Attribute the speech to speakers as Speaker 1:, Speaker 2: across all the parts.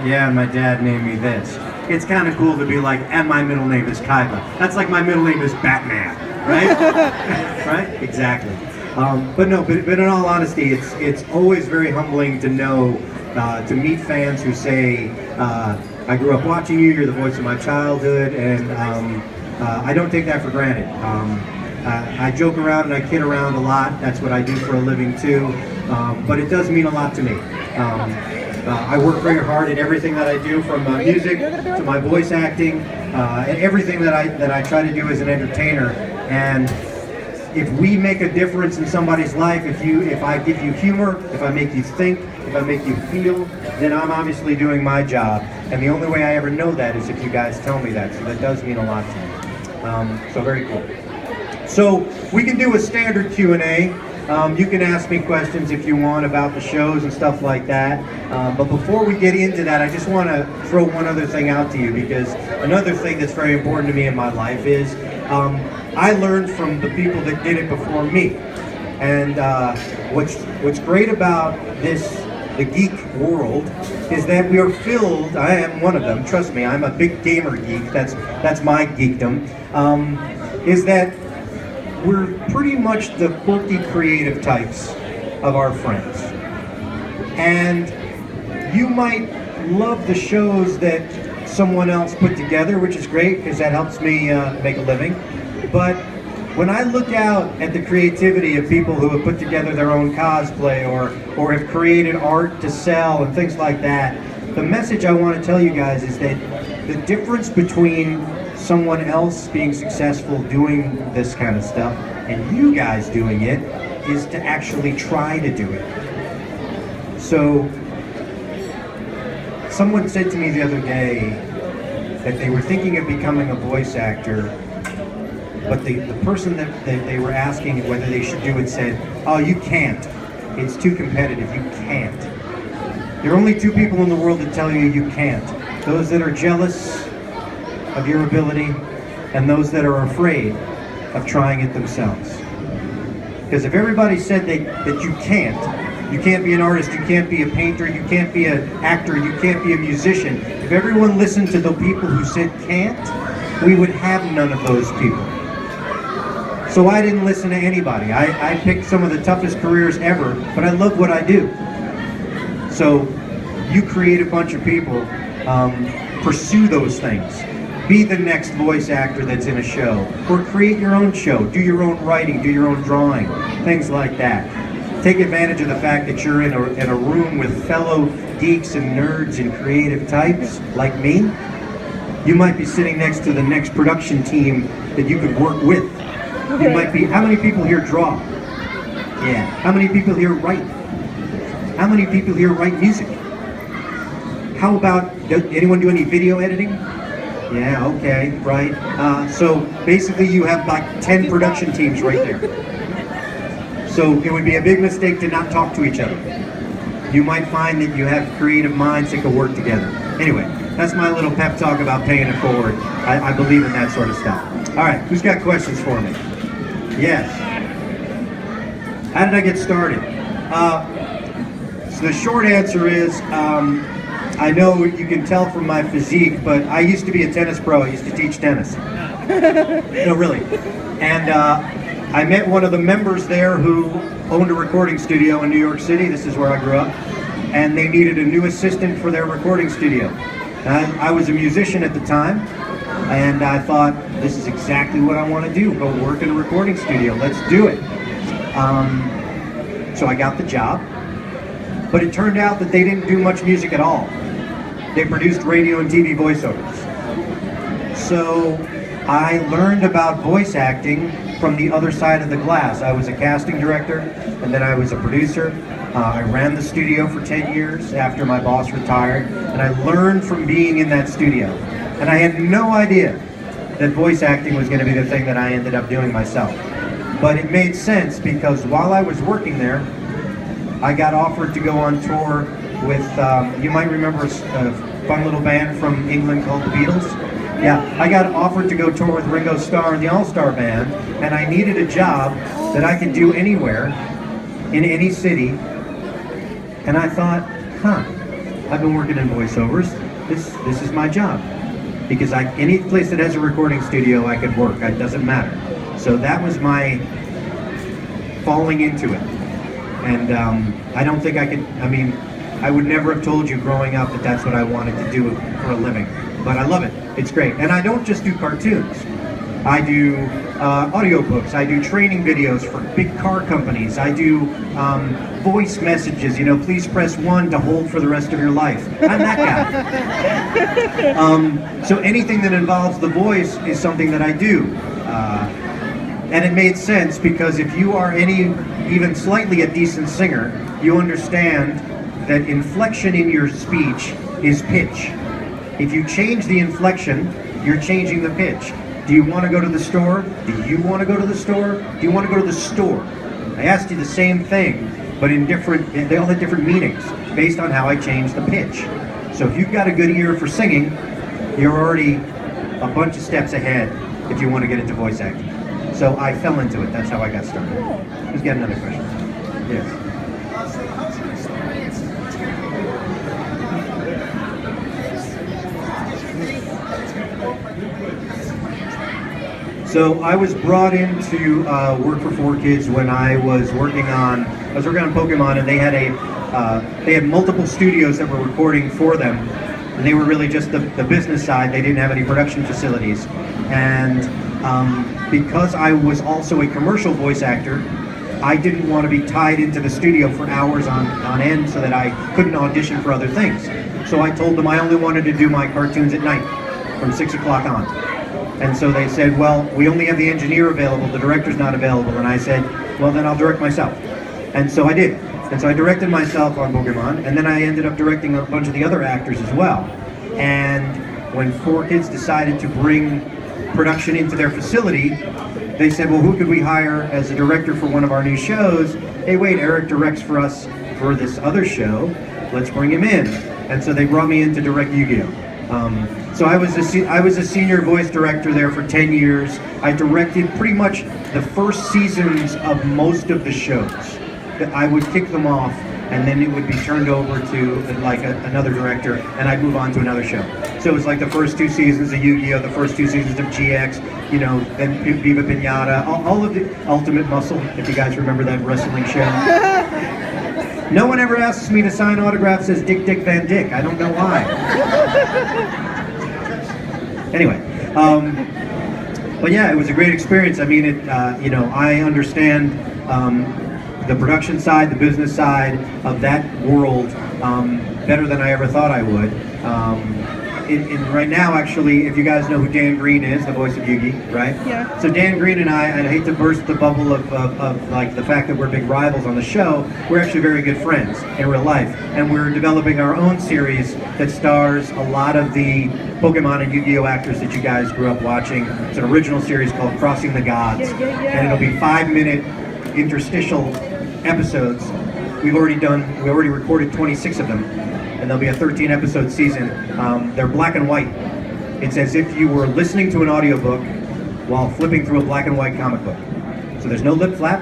Speaker 1: yeah, my dad named me this. It's kind of cool to be like, and my middle name is Kaiba. That's like my middle name is Batman, right? Right? Exactly. But in all honesty, it's always very humbling to know, to meet fans who say, I grew up watching you, you're the voice of my childhood, and I don't take that for granted. I joke around and I kid around a lot. That's what I do for a living too. But it does mean a lot to me. I work very hard at everything that I do, from music to my voice acting, and everything that I try to do as an entertainer. And if we make a difference in somebody's life, if I give you humor, if I make you think, if I make you feel, then I'm obviously doing my job. And the only way I ever know that is if you guys tell me that. So that does mean a lot to me. So very cool. So we can do a standard Q&A. You can ask me questions if you want about the shows and stuff like that. But before we get into that, I just want to throw one other thing out to you, because another thing that's very important to me in my life is I learned from the people that did it before me. And what's great about the geek world, is that we are filled, I am one of them, trust me, I'm a big gamer geek, that's my geekdom, is that we're pretty much the quirky creative types of our friends. And you might love the shows that someone else put together, which is great because that helps me make a living. But when I look out at the creativity of people who have put together their own cosplay or have created art to sell and things like that, the message I want to tell you guys is that the difference between someone else being successful doing this kind of stuff and you guys doing it is to actually try to do it. So someone said to me the other day that they were thinking of becoming a voice actor, but the person that they were asking whether they should do it said, oh, you can't. It's too competitive, you can't. There are only two people in the world that tell you you can't. Those that are jealous of your ability, and those that are afraid of trying it themselves. Because if everybody said that you can't be an artist, you can't be a painter, you can't be an actor, you can't be a musician, if everyone listened to the people who said can't, we would have none of those people. So I didn't listen to anybody. I picked some of the toughest careers ever, but I love what I do. So you create a bunch of people, pursue those things. Be the next voice actor that's in a show, or create your own show, do your own writing, do your own drawing, things like that. Take advantage of the fact that you're in a room with fellow geeks and nerds and creative types like me. You might be sitting next to the next production team that you could work with. You might be, how many people here draw? Yeah. How many people here write? How many people here write music? How about, does anyone do any video editing? Yeah, okay, right. So basically you have like 10 production teams right there. So it would be a big mistake to not talk to each other. You might find that you have creative minds that can work together. Anyway, that's my little pep talk about paying it forward. I believe in that sort of stuff. All right, who's got questions for me? Yes. How did I get started? So the short answer is, I know you can tell from my physique, but I used to be a tennis pro. I used to teach tennis. No, really. And I met one of the members there who owned a recording studio in New York City. This is where I grew up. And they needed a new assistant for their recording studio. And I was a musician at the time, and I thought, this is exactly what I want to do. Go work in a recording studio. Let's do it. So I got the job. But it turned out that they didn't do much music at all. They produced radio and TV voiceovers. So I learned about voice acting from the other side of the glass. I was a casting director, and then I was a producer. I ran the studio for 10 years after my boss retired, and I learned from being in that studio. And I had no idea that voice acting was going to be the thing that I ended up doing myself. But it made sense because while I was working there, I got offered to go on tour with, you might remember a fun little band from England called the Beatles. Yeah, I got offered to go tour with Ringo Starr and the All-Star Band, and I needed a job that I could do anywhere, in any city. And I thought, I've been working in voiceovers. This is my job. Because any place that has a recording studio, I could work. It doesn't matter. So that was my falling into it. And I don't think I could, I mean, I would never have told you growing up that that's what I wanted to do for a living. But I love it. It's great. And I don't just do cartoons. I do audiobooks. I do training videos for big car companies. I do voice messages. You know, please press 1 to hold for the rest of your life. I'm that guy. So anything that involves the voice is something that I do. And it made sense because if you are even slightly a decent singer, you understand that inflection in your speech is pitch. If you change the inflection, you're changing the pitch. Do you want to go to the store? Do you want to go to the store? Do you want to go to the store? I asked you the same thing, but they all had different meanings based on how I changed the pitch. So if you've got a good ear for singing, you're already a bunch of steps ahead if you want to get into voice acting. So I fell into it. That's how I got started. Let's get another question. Yes.
Speaker 2: So how's your experience?
Speaker 1: So I was brought in to work for 4Kids when I was working on Pokemon, and they had multiple studios that were recording for them, and they were really just the business side. They didn't have any production facilities, and because I was also a commercial voice actor, I didn't want to be tied into the studio for hours on end so that I couldn't audition for other things. So I told them I only wanted to do my cartoons at night from 6 o'clock on. And so they said, well, we only have the engineer available, the director's not available. And I said, well, then I'll direct myself. And so I did. And so I directed myself on Pokemon, and then I ended up directing a bunch of the other actors as well. And when 4Kids decided to bring production into their facility, they said, well, who could we hire as a director for one of our new shows? Hey, wait, Eric directs for us for this other show. Let's bring him in. And so they brought me in to direct Yu-Gi-Oh! So I was a senior voice director there for 10 years. I directed pretty much the first seasons of most of the shows. I would kick them off, and then it would be turned over to another director, and I'd move on to another show. So it was like the first 2 seasons of Yu-Gi-Oh!, the first 2 seasons of GX, you know, then Viva Pinata, all of the Ultimate Muscle, if you guys remember that wrestling show. No one ever asks me to sign autographs as Dick Van Dyke. I don't know why. Anyway, but yeah, it was a great experience. I mean, you know, I understand the production side, the business side of that world better than I ever thought I would. Right now, actually, if you guys know who Dan Green is, the voice of Yugi, right?
Speaker 2: Yeah.
Speaker 1: So Dan Green and I hate to burst the bubble of like the fact that we're big rivals on the show, we're actually very good friends in real life. And we're developing our own series that stars a lot of the Pokemon and Yu-Gi-Oh! Actors that you guys grew up watching. It's an original series called Crossing the Gods.
Speaker 2: Yeah.
Speaker 1: And it'll be 5-minute interstitial episodes. We already recorded 26 of them. And there'll be a 13-episode season. They're black and white. It's as if you were listening to an audiobook while flipping through a black and white comic book. So there's no lip flap,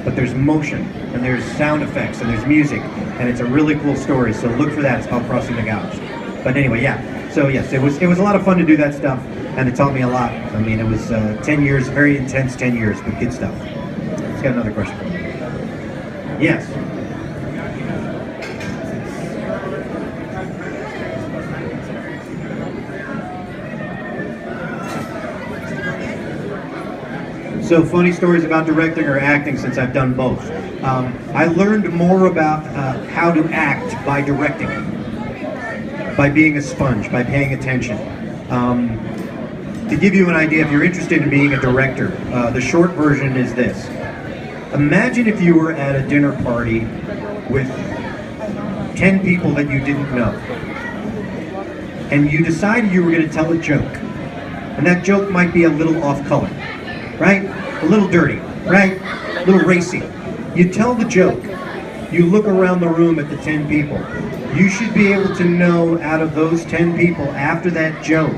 Speaker 1: but there's motion, and there's sound effects, and there's music, and it's a really cool story. So look for that. It's called Crossing the Gods. But anyway, yeah. So yes, it was a lot of fun to do that stuff, and it taught me a lot. I mean, it was 10 years, very intense 10 years, but good stuff. Let's get another question. Yes. So funny stories about directing or acting, since I've done both. I learned more about how to act by directing, by being a sponge, by paying attention. To give you an idea, if you're interested in being a director, the short version is this. Imagine if you were at a dinner party with 10 people that you didn't know, and you decided you were going to tell a joke, and that joke might be a little off color. Right? A little dirty, right? A little racy. You tell the joke. You look around the room at the 10 people. You should be able to know out of those 10 people after that joke,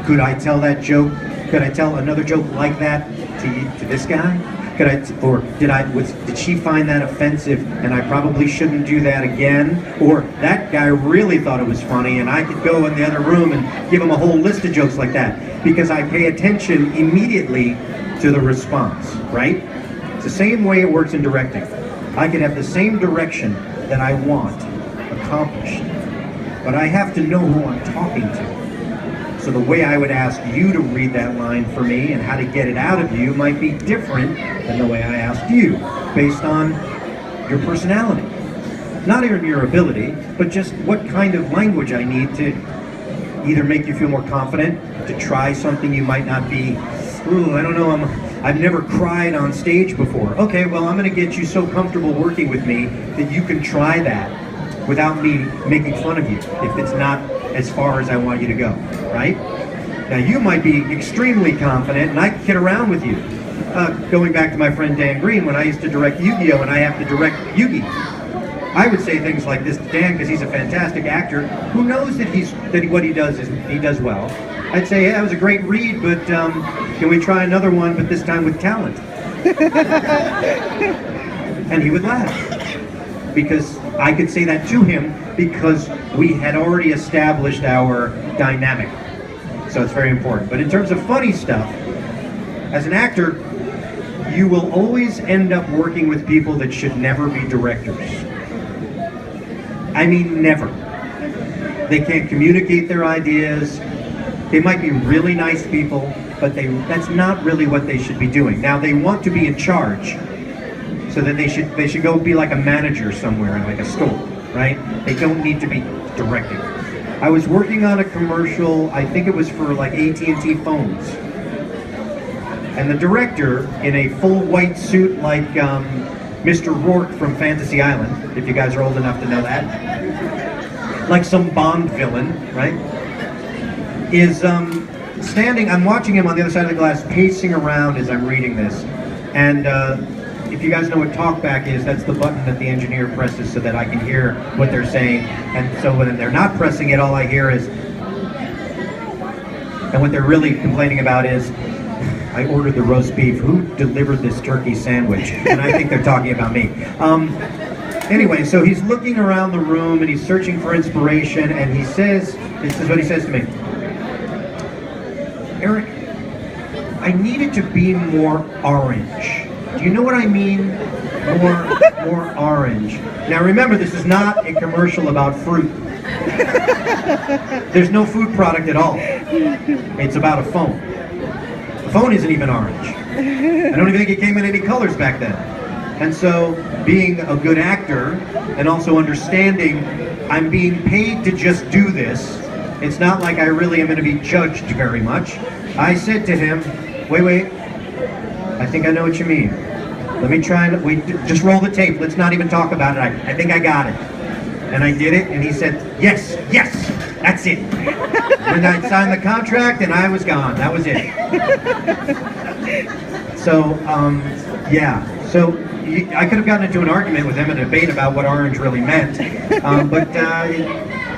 Speaker 1: could I tell that joke? Could I tell another joke like that to this guy? did she find that offensive and I probably shouldn't do that again? Or that guy really thought it was funny and I could go in the other room and give him a whole list of jokes like that, because I pay attention immediately to the response, right? It's the same way it works in directing. I could have the same direction that I want accomplished, but I have to know who I'm talking to. So the way I would ask you to read that line for me and how to get it out of you might be different than the way I asked you, based on your personality. Not even your ability, but just what kind of language I need to either make you feel more confident, to try something you might not be, ooh, I don't know, I've never cried on stage before. Okay, well, I'm gonna get you so comfortable working with me that you can try that without me making fun of you if it's not as far as I want you to go, right? Now you might be extremely confident and I can kid around with you. Going back to my friend Dan Green, when I used to direct Yu-Gi-Oh! And I have to direct Yugi, I would say things like this to Dan because he's a fantastic actor who knows that what he does well. I'd say, yeah, that was a great read, but can we try another one, but this time with talent? And he would laugh. Because I could say that to him because we had already established our dynamic. So it's very important. But in terms of funny stuff, as an actor, you will always end up working with people that should never be directors. I mean, never. They can't communicate their ideas. They might be really nice people, but that's not really what they should be doing. Now, they want to be in charge. So then they should go be like a manager somewhere in like a store, right? They don't need to be directing. I was working on a commercial, I think it was for like AT&T phones. And the director, in a full white suit like Mr. Rourke from Fantasy Island, if you guys are old enough to know that, like some Bond villain, right? Is standing, I'm watching him on the other side of the glass, pacing around as I'm reading this. And if you guys know what talkback is, that's the button that the engineer presses so that I can hear what they're saying. And so when they're not pressing it, all I hear is, and what they're really complaining about is, I ordered the roast beef, who delivered this turkey sandwich? And I think they're talking about me. Anyway, so he's looking around the room and he's searching for inspiration, and he says, this is what he says to me: Eric, I need it to be more orange. Do you know what I mean? More orange. Now remember, this is not a commercial about fruit. There's no food product at all. It's about a phone. The phone isn't even orange. I don't even think it came in any colors back then. And so, being a good actor and also understanding I'm being paid to just do this, it's not like I really am going to be judged very much. I said to him, wait, I think I know what you mean. Let me try and just roll the tape. Let's not even talk about it. I think I got it. And I did it, and he said, yes, that's it. And I signed the contract, and I was gone. That was it. So, yeah. So I could have gotten into an argument with him, a debate about what orange really meant. But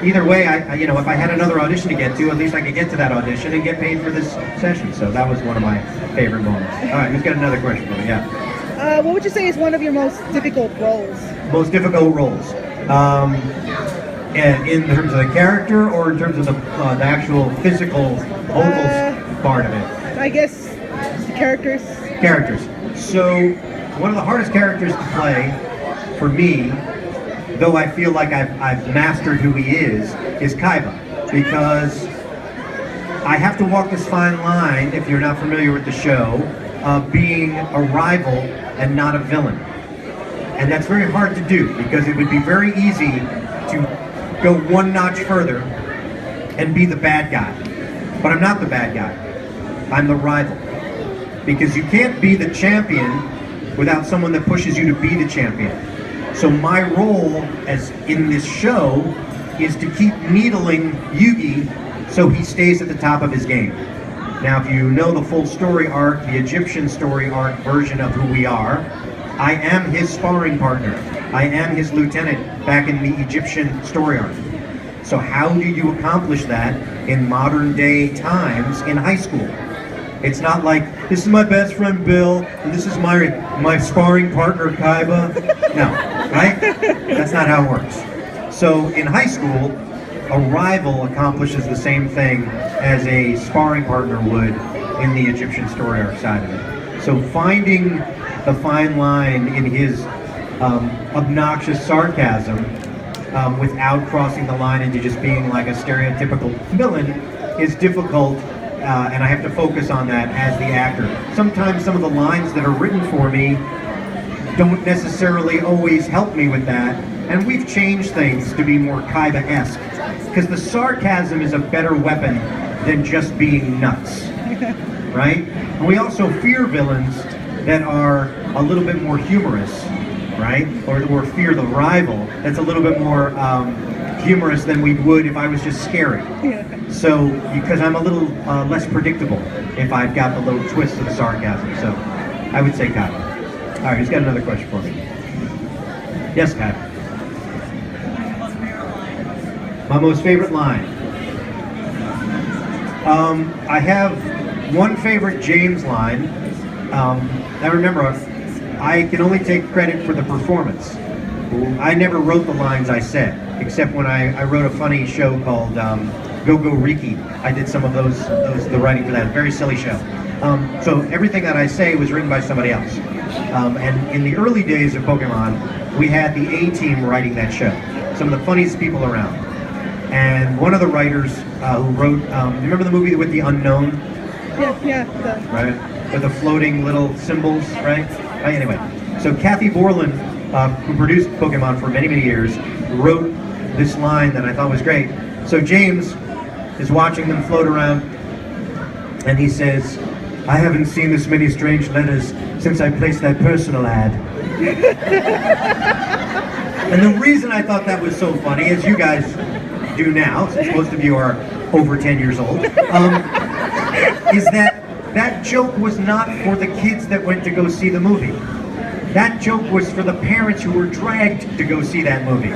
Speaker 1: either way, if I had another audition to get to, at least I could get to that audition and get paid for this session. So that was one of my favorite moments. All right, who's got another question for me? Yeah.
Speaker 3: What would you say is one of your most difficult roles?
Speaker 1: Most difficult roles. And in terms of the character, or in terms of the actual physical vocals part of it?
Speaker 3: I guess the characters.
Speaker 1: Characters. So one of the hardest characters to play for me, though I feel like I've mastered who he is Kaiba, because I have to walk this fine line, if you're not familiar with the show, of being a rival and not a villain. And that's very hard to do, because it would be very easy to go one notch further and be the bad guy. But I'm not the bad guy. I'm the rival. Because you can't be the champion without someone that pushes you to be the champion. So my role as in this show is to keep needling Yugi so he stays at the top of his game. Now, if you know the full story arc, the Egyptian story arc version of who we are, I am his sparring partner. I am his lieutenant back in the Egyptian story arc. So how do you accomplish that in modern day times in high school? It's not like, this is my best friend Bill, and this is my sparring partner Kaiba. No, right? That's not how it works. So in high school, a rival accomplishes the same thing as a sparring partner would in the Egyptian story arc side of it. So finding the fine line in his obnoxious sarcasm without crossing the line into just being like a stereotypical villain is difficult, and I have to focus on that as the actor. Sometimes some of the lines that are written for me don't necessarily always help me with that, and we've changed things to be more Kaiba-esque, because the sarcasm is a better weapon than just being nuts, right? And we also fear villains that are a little bit more humorous, right? Or fear the rival that's a little bit more humorous than we would if I was just scary. So, because I'm a little less predictable if I've got the little twist of the sarcasm. So, I would say Kaiba. All right, who's got another question for me? Yes, Kaiba. My most favorite line. I have one favorite James line. Now remember, I can only take credit for the performance. I never wrote the lines I said, except when I wrote a funny show called Go Go Riki. I did some of the writing for that. Very silly show. So everything that I say was written by somebody else. And in the early days of Pokemon, we had the A-team writing that show. Some of the funniest people around. And one of the writers who wrote, remember the movie with the unknown?
Speaker 3: Yeah.
Speaker 1: Right? With the floating little symbols, right? Anyway, so Kathy Borland, who produced Pokemon for many, many years, wrote this line that I thought was great. So James is watching them float around, and he says, "I haven't seen this many strange letters since I placed that personal ad." And the reason I thought that was so funny, as you guys do now, since most of you are over 10 years old, is that joke was not for the kids that went to go see the movie. That joke was for the parents who were dragged to go see that movie.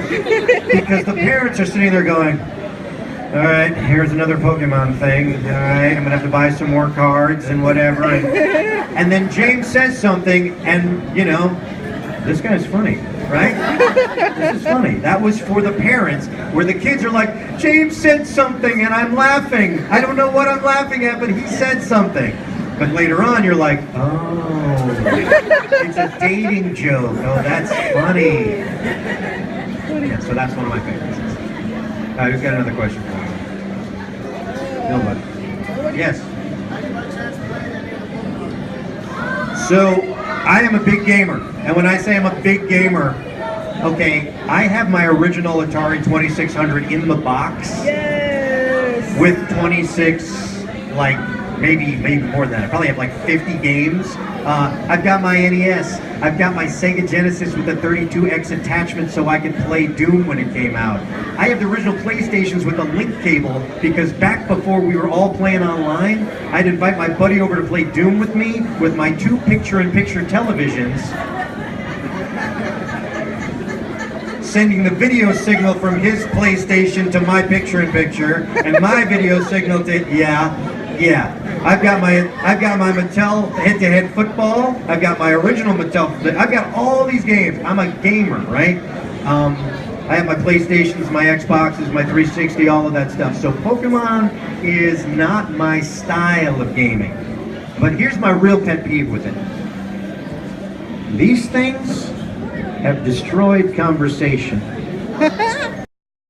Speaker 1: Because the parents are sitting there going, all right, here's another Pokemon thing. All right, I'm gonna have to buy some more cards and whatever. And then James says something, and you know, this guy's funny, right? This is funny. That was for the parents, where the kids are like, James said something and I'm laughing. I don't know what I'm laughing at, but he said something. But later on, you're like, oh, it's a dating joke. Oh, that's funny. Yeah, so that's one of my favorites. Who's got another question for you? Nobody. Yes. So, I am a big gamer. And when I say I'm a big gamer, okay, I have my original Atari 2600 in the box.
Speaker 3: Yes.
Speaker 1: With 26, like, maybe more than that. I probably have like 50 games. I've got my NES. I've got my Sega Genesis with a 32X attachment so I could play Doom when it came out. I have the original PlayStations with a link cable because back before we were all playing online, I'd invite my buddy over to play Doom with me with my two picture-in-picture televisions, sending the video signal from his PlayStation to my picture-in-picture, and my video signal to, yeah. I've got my Mattel head-to-head football. I've got my original Mattel. I've got all these games. I'm a gamer, right? I have my PlayStations, my Xboxes, my 360, all of that stuff. So Pokemon is not my style of gaming. But here's my real pet peeve with it. These things have destroyed conversation.